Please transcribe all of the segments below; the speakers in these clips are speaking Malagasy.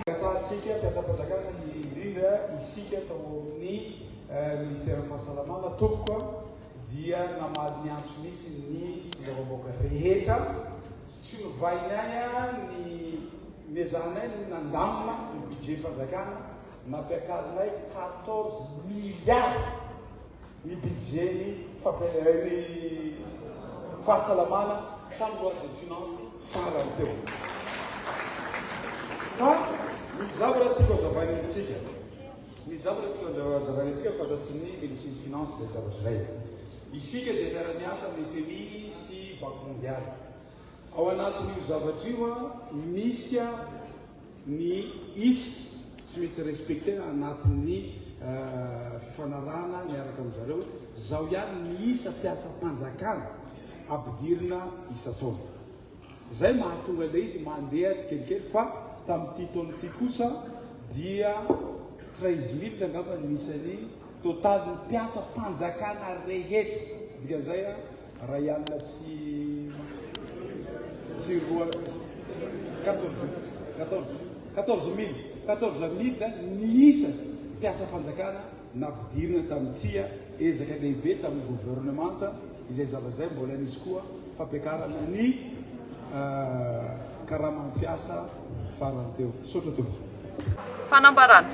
Sika mpiasa-panjakana indrindra isika tao amin'ny ministera fahasalamana tokoa dia namaly ny antso misy ny zava-boaka rehetra tsy novainay ny mezahanay nandamina ny budget mpanjakana nampiakarinay 14 milliards ny budget ny fahasalamana tamin'ny loi de finance farany teo. Fa misy zavatra tiako hazavana antsika. Misy zavatra tiako hazavana antsika fantatsy ny ministre ny finance zay zavatra iray. Isika dia miara-miasa amin'ny FMI sy Banque mondiale. Ao anatin'io zavatra io misy ny isy tsy maintsy respecté anatin'ny fifanarahana miaraka amin'izareo. Zao ihany ny isa mpiasa-panjakana ampidirina isa-taona. Zay mahatonga ilay izy mandeha tsikelikely fa tamin'ity taona ity kosa dia 13 000 angamba misy total ny mpiasa-panjakana rehetra. Dika zay ray alina sy roa 14 000 zany ny isa mpiasa-panjakana nampidirina tamin'ity ezaka lehibe tamin'ny gouvernemanta izay zavazay mbola nisy koa fampiakarana ny karamanpiasa farany teo. Sotra teo. Fanambarana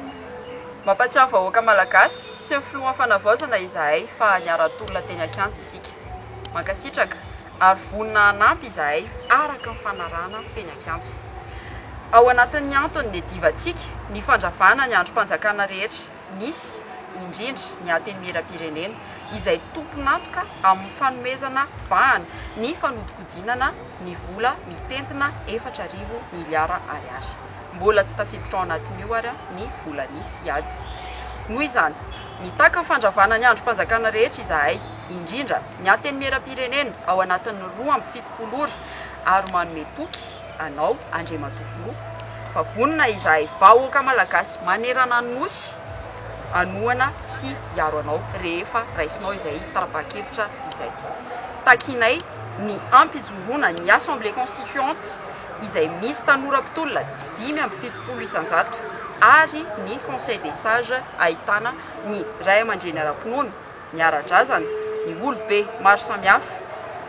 mampatsiahy vahoaka malagasy sy ny filoha fanavaozana izahay fa niara-tolona teny Akanjo isika. Mankasitraka ary vonina hanampy izahay araka ny fanarahana teny Akanjo. Ao anatin'ny antony ny divantsika ny fandravana ny androm-panjakana rehetra nisy indrindra ny ateny miram-pirenena izay tomponatoka amin'ny fanomezana vahana ny fanodikodinana ny vola mitentina 4,000 miliara ariary. Mbola tsy tafiditra ao anatin'io ary ny vola nisy ady. Noho izany, mitaka ny fandravana ny androm-panjakana rehetra izahay, indrindra ny ateny miram-pirenena ao anatin'ny 2,70 ora ary manome toky anao Andriamatovo fa vonina izahay vahoaka malagasy manerana ny nosy anoana sy hiaro anao rehefa raisinao izay tara-pakevitra izay. Takinay ny ampijoroana ny Assemblée Constituante izay misy tanora mpitolona 570 isanjato ary ny Conseil des Sages ahitana ny ray aman-dreny ara-pinoana, ny ara-drazana, ny olobe maro samihafa,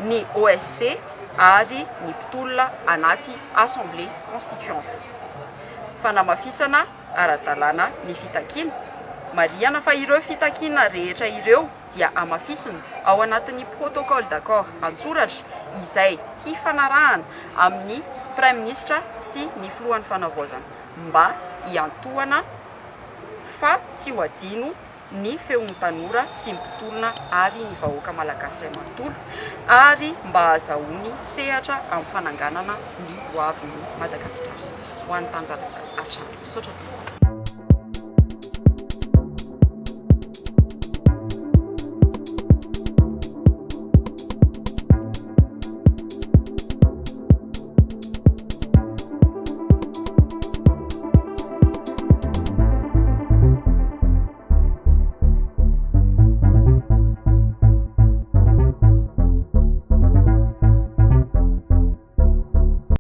ny OSC ary ny mpitolona anaty Assemblée Constituante. Fanamafisana ara-dalàna ny fitakiana. Mariana fa ireo fitakiana rehetra ireo dia amafisina ao anatin'ny protocole d'accord antsoratra izay hifanarahana amin'ny Prime Ministre sy ny filohan'ny fanavaozana mba hiantohana fa tsy ho adino ny feon'ny tanora sy mpitolona ary ny vahoaka malagasy iray manontolo ary mba azahoany sehatra amin'ny fananganana ny hoavin'ny Madagasikara ho an'ny tanjaka hatrany. Sotra tokoa.